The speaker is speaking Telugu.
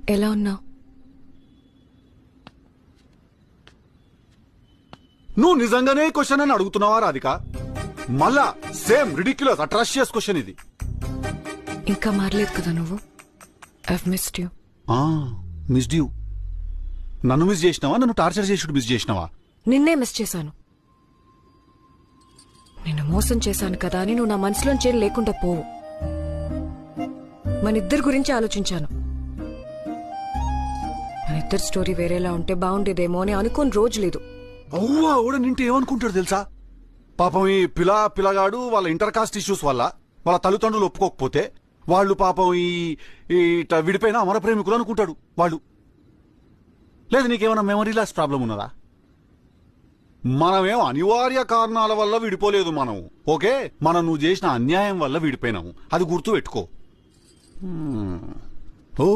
ఎలా ఉన్నావు? నువ్వు నిజంగానే క్వశ్చన్ అని అడుగుతున్నావా రాధిక? మళ్ళా సేమ్ రిడిక్యులస్ అట్రాషియస్ క్వశ్చన్ ఇది. ఇంకా మారలేదు కదా నువ్వు. I've missed you. Missed you. నన్ను మిస్ చేసినావా? నన్ను టార్చర్ చేసుడు మిస్ చేసినావా? నిన్నే మిస్ చేశాను. నిన్ను మోసం చేశాను కదా అని నువ్వు నా మనసులోంచి లేకుండా పోవు. మన ఇద్దరి గురించి ఆలోచించాను. మన ఇద్దరు స్టోరీ వేరేలా ఉంటే బాగుండేదేమో అని అనుకోని రోజు లేదు. అవ్వా కూడా నింటే ఏమనుకుంటాడు తెలుసా? పాపం ఈ పిల్లగాడు వాళ్ళ ఇంటర్ కాస్ట్ ఇష్యూస్ వల్ల వాళ్ళ తల్లిదండ్రులు ఒప్పుకోకపోతే వాళ్ళు పాపం ఈ ఇట్లా విడిపోయిన అమర ప్రేమికులు అనుకుంటాడు వాళ్ళు. లేదు నీకేమైనా మెమరీ లాస్ ప్రాబ్లం ఉన్నదా? మనమేం అనివార్య కారణాల వల్ల విడిపోలేదు మనం. ఓకే, మనం నువ్వు చేసిన అన్యాయం వల్ల విడిపోయినాము. అది గుర్తు పెట్టుకో.